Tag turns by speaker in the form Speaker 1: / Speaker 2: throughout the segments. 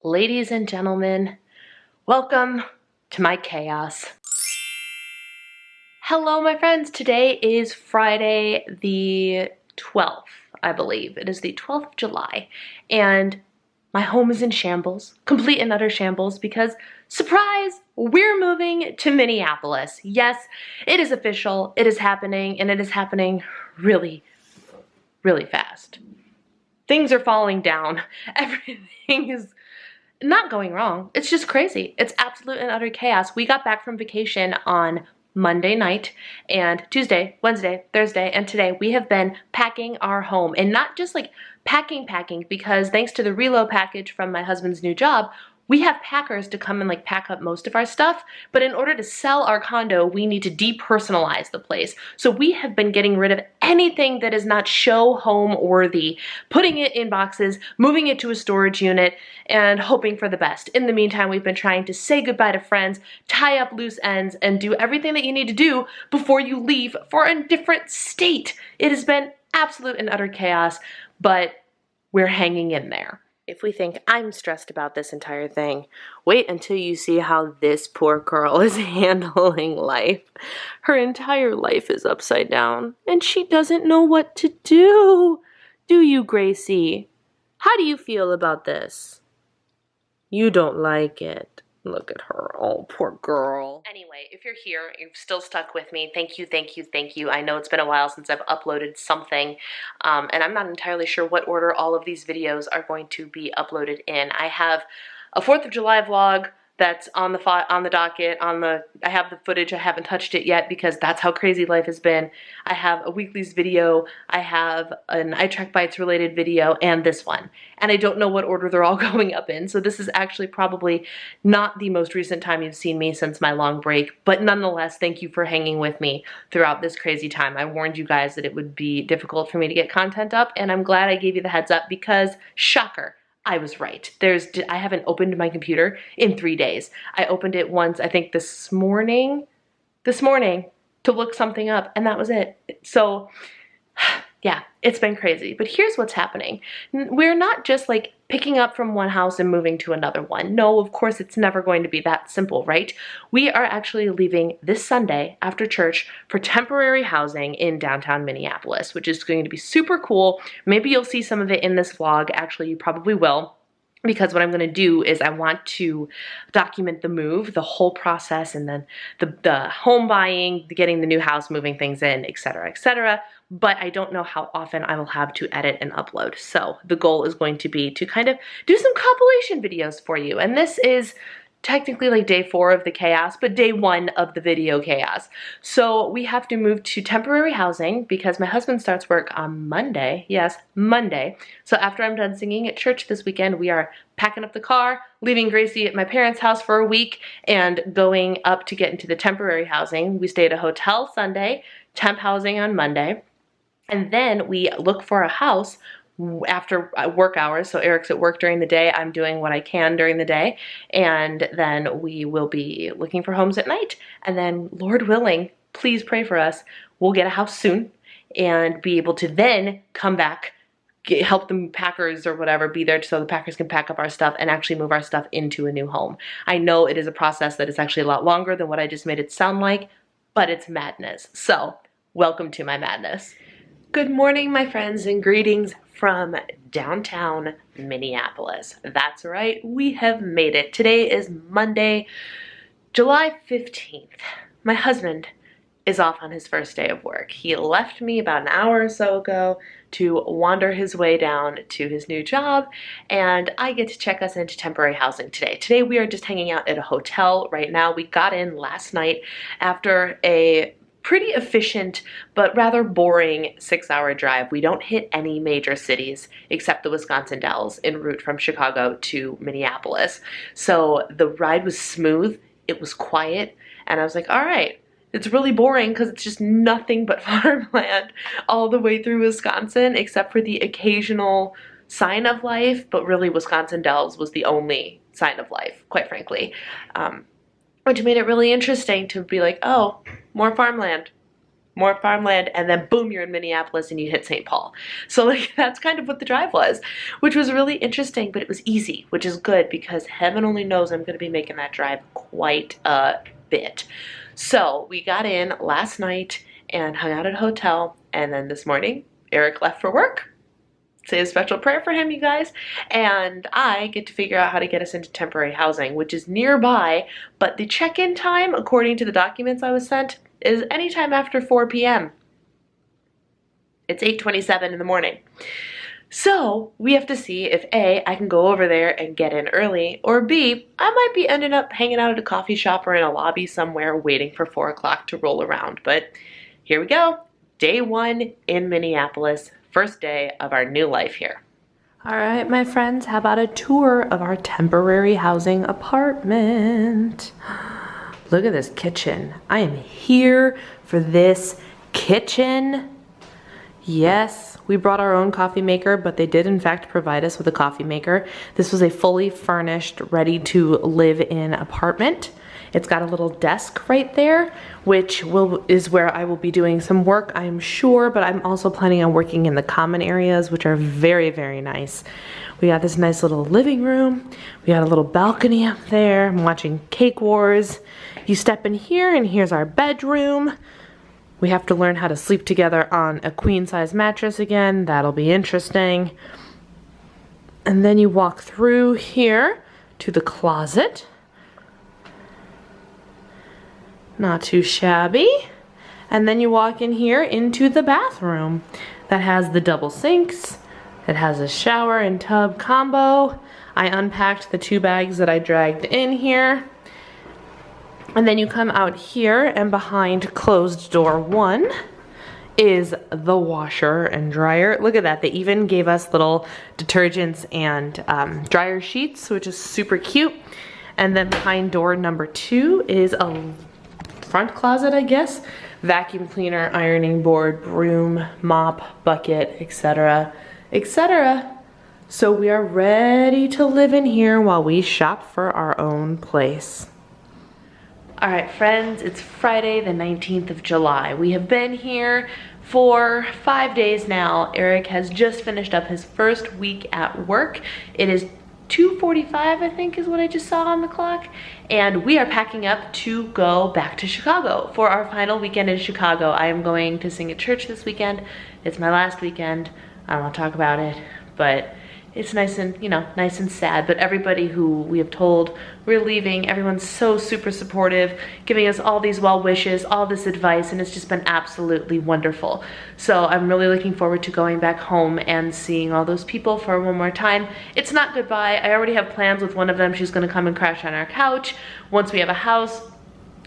Speaker 1: Ladies and gentlemen, welcome to my chaos. Hello, my friends. Today is Friday the 12th, I believe. It is the 12th of July, and my home is in shambles, complete and utter shambles, because, surprise, we're moving to Minneapolis. Yes, it is official, it is happening, and it is happening really, really fast. Things are falling down. Everything is not going wrong. It's just crazy. It's absolute and utter chaos. We got back from vacation on Monday night, and Tuesday, Wednesday, Thursday, and today we have been packing our home. And not just like packing, because thanks to the reload package from my husband's new job, we have packers to come and like pack up most of our stuff. But in order to sell our condo, we need to depersonalize the place. So we have been getting rid of anything that is not show home worthy, putting it in boxes, moving it to a storage unit, and hoping for the best. In the meantime, we've been trying to say goodbye to friends, tie up loose ends, and do everything that you need to do before you leave for a different state. It has been absolute and utter chaos, but we're hanging in there. If we think I'm stressed about this entire thing, wait until you see how this poor girl is handling life. Her entire life is upside down, and she doesn't know what to do. Do you, Gracie? How do you feel about this? You don't like it. Look at her. Oh, poor girl. Anyway, if you're here, you've still stuck with me. Thank you, thank you, thank you. I know it's been a while since I've uploaded something, and I'm not entirely sure what order all of these videos are going to be uploaded in. I have a 4th of July vlog that's on the docket. I have the footage. I haven't touched it yet because that's how crazy life has been. I have a weekly's video. I have an iTrack Bites related video and this one. And I don't know what order they're all going up in. So this is actually probably not the most recent time you've seen me since my long break. But nonetheless, thank you for hanging with me throughout this crazy time. I warned you guys that it would be difficult for me to get content up, and I'm glad I gave you the heads up because, shocker, I was right. I haven't opened my computer in 3 days. I opened it once, I think this morning, to look something up, and that was it. So, yeah, it's been crazy. But here's what's happening. We're not just like picking up from one house and moving to another one. No, of course, it's never going to be that simple, right? We are actually leaving this Sunday after church for temporary housing in downtown Minneapolis, which is going to be super cool. Maybe you'll see some of it in this vlog. Actually, you probably will. Because what I'm going to do is I want to document the move, the whole process, and then the home buying, getting the new house, moving things in, etc., etc. But I don't know how often I will have to edit and upload. So the goal is going to be to kind of do some compilation videos for you. And this is technically like day 4 of the chaos, but day 1 of the video chaos. So we have to move to temporary housing because my husband starts work on Monday. Yes, Monday. So after I'm done singing at church this weekend, we are packing up the car, leaving Gracie at my parents' house for a week, and going up to get into the temporary housing. We stay at a hotel Sunday, temp housing on Monday, and then we look for a house after work hours. So Eric's at work during the day, I'm doing what I can during the day, and then we will be looking for homes at night. And then, Lord willing, please pray for us, we'll get a house soon and be able to then come back, help the packers or whatever be there so the packers can pack up our stuff and actually move our stuff into a new home. I know it is a process that is actually a lot longer than what I just made it sound like, but it's madness. So welcome to my madness. Good morning, my friends, and greetings from downtown Minneapolis. That's right, we have made it. Today is Monday, July 15th. My husband is off on his first day of work. He left me about an hour or so ago to wander his way down to his new job, and I get to check us into temporary housing today. Today we are just hanging out at a hotel right now. We got in last night after a pretty efficient but rather boring 6-hour drive. We don't hit any major cities except the Wisconsin Dells en route from Chicago to Minneapolis. So the ride was smooth, it was quiet, and I was like, all right, it's really boring because it's just nothing but farmland all the way through Wisconsin except for the occasional sign of life, but really Wisconsin Dells was the only sign of life, quite frankly. Which made it really interesting to be like, oh, more farmland. more farmland, and then boom, you're in Minneapolis and you hit St. Paul. So like that's kind of what the drive was, which was really interesting, but it was easy, which is good because heaven only knows I'm gonna be making that drive quite a bit. So we got in last night and hung out at a hotel, and then this morning, Eric left for work. Say a special prayer for him, you guys. And I get to figure out how to get us into temporary housing, which is nearby, but the check-in time, according to the documents I was sent, is anytime after 4 p.m. It's 8:27 in the morning. So we have to see if A, I can go over there and get in early, or B, I might be ending up hanging out at a coffee shop or in a lobby somewhere waiting for 4 o'clock to roll around. But here we go. Day 1 in Minneapolis. First day of our new life here. All right, my friends, how about a tour of our temporary housing apartment? Look at this kitchen. I am here for this kitchen. Yes, we brought our own coffee maker, but they did in fact provide us with a coffee maker. This was a fully furnished, ready to live in apartment. It's got a little desk right there, which is where I will be doing some work, I'm sure, but I'm also planning on working in the common areas, which are very, very nice. We got this nice little living room. We got a little balcony up there. I'm watching Cake Wars. You step in here and here's our bedroom. We have to learn how to sleep together on a queen-size mattress again. That'll be interesting. And then you walk through here to the closet. Not too shabby. And then you walk in here into the bathroom that has the double sinks. It has a shower and tub combo. I unpacked the 2 bags that I dragged in here. And then you come out here, and behind closed door 1 is the washer and dryer. Look at that. They even gave us little detergents and dryer sheets, which is super cute. And then behind door number 2 is a front closet, I guess. Vacuum cleaner, ironing board, broom, mop, bucket, etc., etc. So we are ready to live in here while we shop for our own place. All right, friends, it's Friday the 19th of July. We have been here for 5 days now. Eric has just finished up his first week at work. It is 2:45, I think is what I just saw on the clock. And we are packing up to go back to Chicago for our final weekend in Chicago. I am going to sing at church this weekend. It's my last weekend. I don't want to talk about it, but it's nice and, you know, nice and sad. But everybody who we have told we're leaving, everyone's so super supportive, giving us all these well wishes, all this advice, and it's just been absolutely wonderful. So I'm really looking forward to going back home and seeing all those people for one more time. It's not goodbye. I already have plans with one of them. She's gonna come and crash on our couch. Once we have a house,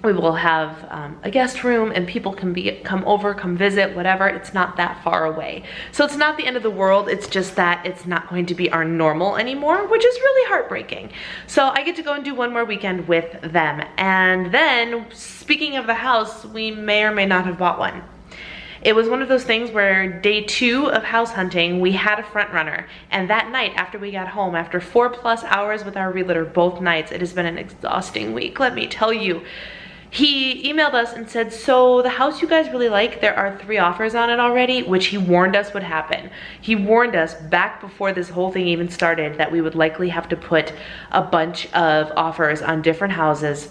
Speaker 1: we will have a guest room and people can come over, come visit, whatever. It's not that far away. So it's not the end of the world. It's just that it's not going to be our normal anymore, which is really heartbreaking. So I get to go and do one more weekend with them. And then, speaking of the house, we may or may not have bought one. It was one of those things where day 2 of house hunting, we had a front runner. And that night after we got home, after 4+ hours with our realtor both nights, it has been an exhausting week, let me tell you. He emailed us and said, so the house you guys really like, there are 3 offers on it already, which he warned us would happen. He warned us back before this whole thing even started that we would likely have to put a bunch of offers on different houses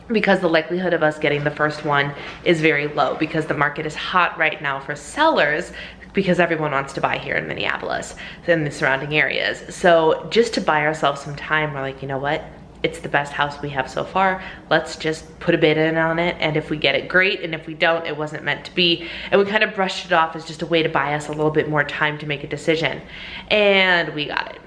Speaker 1: because the likelihood of us getting the first one is very low because the market is hot right now for sellers because everyone wants to buy here in Minneapolis and the surrounding areas. So just to buy ourselves some time, we're like, you know what? It's the best house we have so far. Let's just put a bid in on it, and if we get it, great, and if we don't, it wasn't meant to be. And we kind of brushed it off as just a way to buy us a little bit more time to make a decision. And we got it.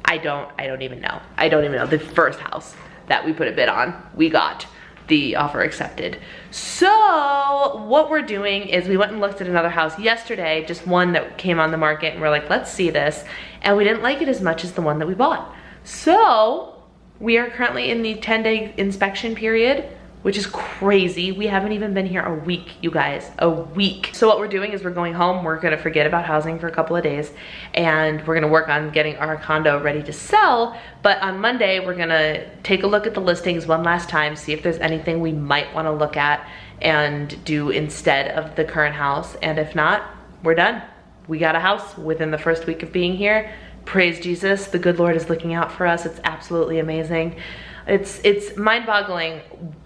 Speaker 1: I don't even know. I don't even know. The first house that we put a bid on, we got the offer accepted. So what we're doing is we went and looked at another house yesterday, just one that came on the market, and we're like, let's see this. And we didn't like it as much as the one that we bought. So we are currently in the 10-day inspection period, which is crazy. We haven't even been here a week, you guys, a week. So what we're doing is we're going home. We're gonna forget about housing for a couple of days, and we're gonna work on getting our condo ready to sell. But on Monday, we're gonna take a look at the listings one last time, see if there's anything we might wanna look at, and do instead of the current house. And if not, we're done. We got a house within the first week of being here. Praise Jesus, the good Lord is looking out for us. It's absolutely amazing. It's mind-boggling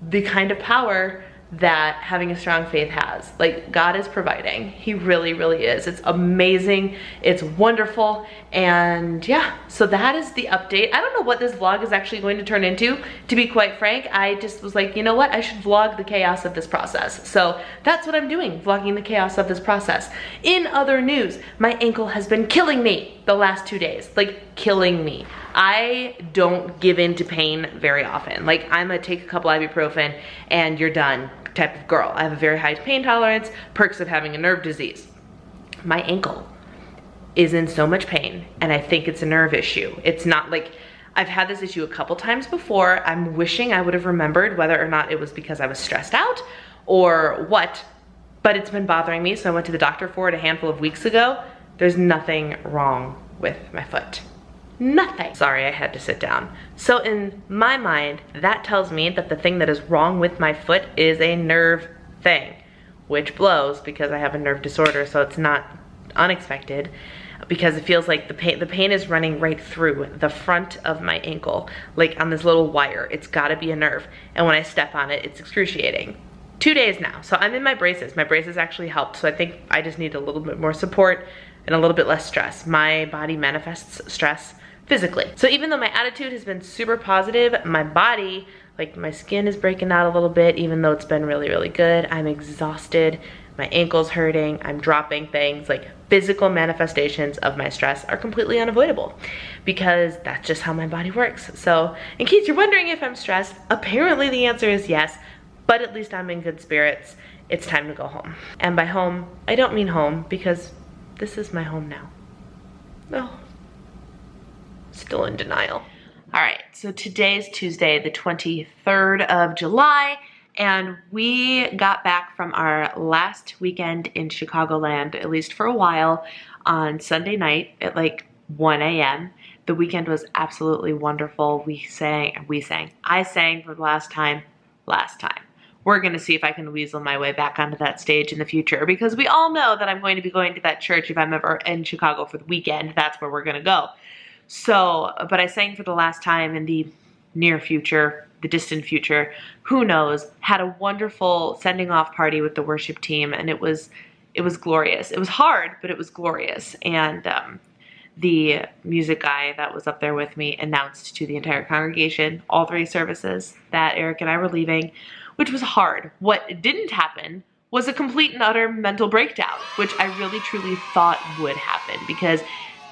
Speaker 1: the kind of power that having a strong faith has. Like, God is providing. He really, really is. It's amazing. It's wonderful. And yeah, so that is the update. I don't know what this vlog is actually going to turn into, to be quite frank. I just was like, you know what? I should vlog the chaos of this process. So that's what I'm doing, vlogging the chaos of this process. In other news, my ankle has been killing me the last 2 days, like killing me. I don't give in to pain very often. Like, I'm gonna take a couple ibuprofen and you're done type of girl. I have a very high pain tolerance, perks of having a nerve disease. My ankle is in so much pain, and I think it's a nerve issue. It's not like, I've had this issue a couple times before. I'm wishing I would have remembered whether or not it was because I was stressed out or what, but it's been bothering me, so I went to the doctor for it a handful of weeks ago. There's nothing wrong with my foot. Nothing. Sorry, I had to sit down. So in my mind, that tells me that the thing that is wrong with my foot is a nerve thing, which blows because I have a nerve disorder, so it's not unexpected, because it feels like the pain is running right through the front of my ankle, like on this little wire. It's gotta be a nerve. And when I step on it, it's excruciating. 2 days now, so I'm in my braces. My braces actually helped, so I think I just need a little bit more support and a little bit less stress. My body manifests stress physically. So even though my attitude has been super positive, my body, like my skin is breaking out a little bit, even though it's been really, really good. I'm exhausted, my ankle's hurting, I'm dropping things. Like, physical manifestations of my stress are completely unavoidable because that's just how my body works. So in case you're wondering if I'm stressed, apparently the answer is yes, but at least I'm in good spirits. It's time to go home. And by home, I don't mean home, because this is my home now. Oh. Still in denial. All right, so today's Tuesday, the 23rd of July, and we got back from our last weekend in Chicagoland, at least for a while, on Sunday night at like 1 a.m. The weekend was absolutely wonderful. I sang for the last time. We're gonna see if I can weasel my way back onto that stage in the future, because we all know that I'm going to be going to that church if I'm ever in Chicago for the weekend. That's where we're gonna go. So, but I sang for the last time in the near future, the distant future, who knows. Had a wonderful sending off party with the worship team, and it was glorious. It was hard, but it was glorious. And the music guy that was up there with me announced to the entire congregation, all 3 services, that Eric and I were leaving, which was hard. What didn't happen was a complete and utter mental breakdown, which I really truly thought would happen, because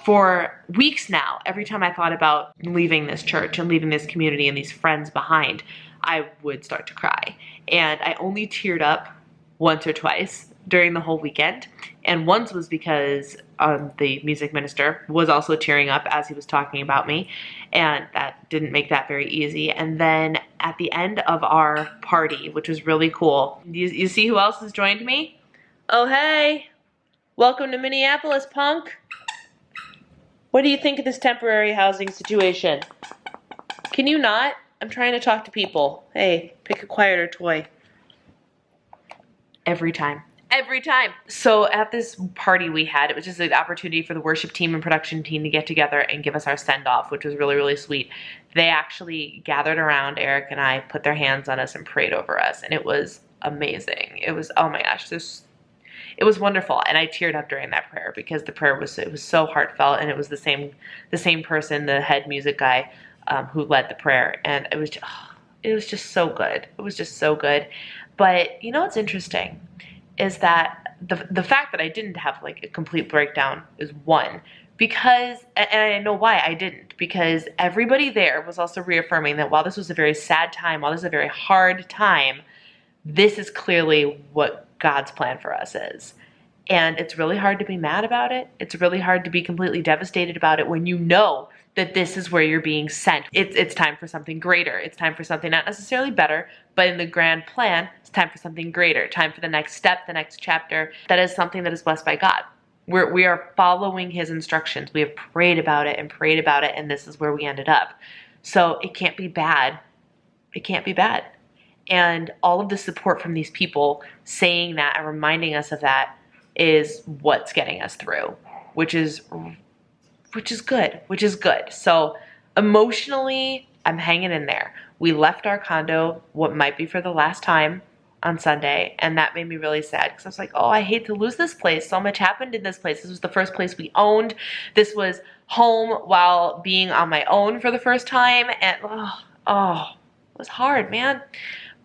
Speaker 1: for weeks now, every time I thought about leaving this church and leaving this community and these friends behind, I would start to cry. And I only teared up once or twice during the whole weekend. And once was because the music minister was also tearing up as he was talking about me, and that didn't make that very easy. And then at the end of our party, which was really cool, you see who else has joined me? Oh, hey, welcome to Minneapolis, punk. What do you think of this temporary housing situation? Can you not? I'm trying to talk to people. Hey, pick a quieter toy. Every time. Every time. So at this party we had, it was just an opportunity for the worship team and production team to get together and give us our send-off, which was really, really sweet. They actually gathered around Eric and I, put their hands on us and prayed over us, and it was amazing. It was, oh my gosh, it was wonderful, and I teared up during that prayer because the prayer was so heartfelt, and it was the same person, the head music guy, who led the prayer, and it was just so good. It was just so good. But you know what's interesting is that the fact that I didn't have like a complete breakdown is one, because, and I know why I didn't, because everybody there was also reaffirming that while this was a very sad time, while this is a very hard time, this is clearly what God's plan for us is. And it's really hard to be mad about it. It's really hard to be completely devastated about it when you know that this is where you're being sent. It's time for something greater. It's time for something not necessarily better, but in the grand plan, it's time for something greater. Time for the next step, the next chapter. That is something that is blessed by God. We are following His instructions. We have prayed about it, and this is where we ended up. So it can't be bad. It can't be bad. And all of the support from these people saying that and reminding us of that is what's getting us through, which is good. So emotionally, I'm hanging in there. We left our condo, what might be for the last time, on Sunday, and that made me really sad because I was like, oh, I hate to lose this place. So much happened in this place. This was the first place we owned. This was home while being on my own for the first time, and it was hard, man.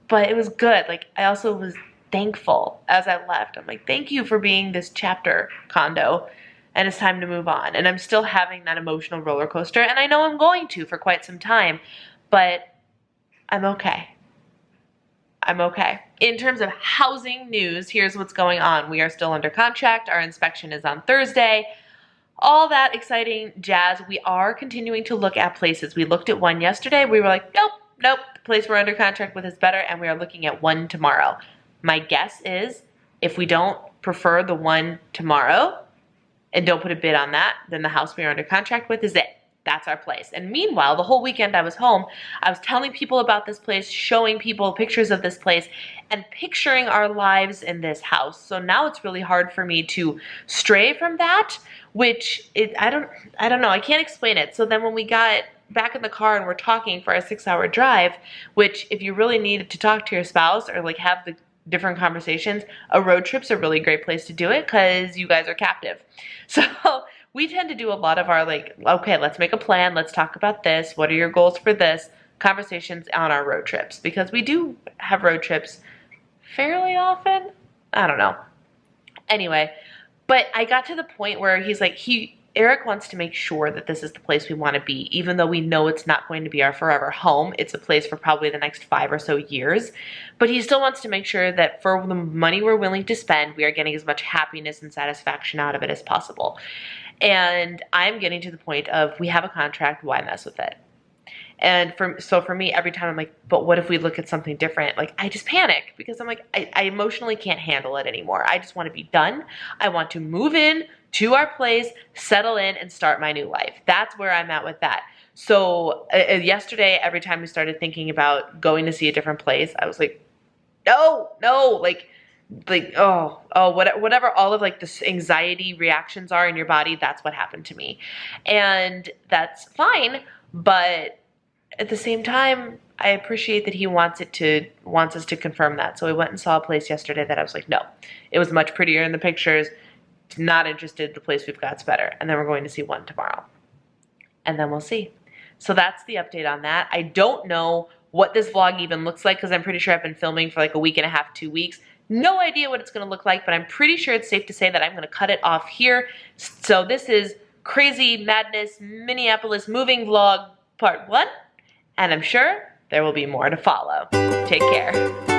Speaker 1: But it was good. Like, I also was thankful as I left. I'm like, thank you for being this chapter condo, and it's time to move on. And I'm still having that emotional roller coaster, and I know I'm going to for quite some time, but I'm okay. I'm okay. In terms of housing news, here's what's going on. We are still under contract. Our inspection is on Thursday. All that exciting jazz. We are continuing to look at places. We looked at one yesterday. We were like, nope. The place we're under contract with is better, and we are looking at one tomorrow. My guess is if we don't prefer the one tomorrow and don't put a bid on that, then the house we are under contract with is it. That's our place. And meanwhile, the whole weekend I was home, I was telling people about this place, showing people pictures of this place, and picturing our lives in this house. So now it's really hard for me to stray from that, which I don't know. I can't explain it. So then when we got back in the car and we're talking for our 6-hour drive, which if you really needed to talk to your spouse or like have the different conversations, a road trip's a really great place to do it because you guys are captive. So we tend to do a lot of our like, okay, let's make a plan. Let's talk about this. What are your goals for this? Conversations on our road trips, because we do have road trips fairly often. I don't know. Anyway, but I got to the point where he's like, Eric wants to make sure that this is the place we want to be, even though we know it's not going to be our forever home. It's a place for probably the next 5 or so years. But he still wants to make sure that for the money we're willing to spend, we are getting as much happiness and satisfaction out of it as possible. And I'm getting to the point of, we have a contract, why mess with it? And for me, every time I'm like, but what if we look at something different? Like, I just panic because I'm like, I emotionally can't handle it anymore. I just want to be done. I want to move in to our place, settle in, and start my new life. That's where I'm at with that. So yesterday, every time we started thinking about going to see a different place, I was like, no, whatever all of like the anxiety reactions are in your body, that's what happened to me. And that's fine, but at the same time, I appreciate that he wants us to confirm that. So we went and saw a place yesterday that I was like, no, it was much prettier in the pictures. Not interested. The place we've got's better. And then we're going to see one tomorrow. And then we'll see. So that's the update on that. I don't know what this vlog even looks like because I'm pretty sure I've been filming for like a week and a half, 2 weeks. No idea what it's going to look like, but I'm pretty sure it's safe to say that I'm going to cut it off here. So this is Crazy Madness Minneapolis Moving Vlog Part 1. And I'm sure there will be more to follow. Take care.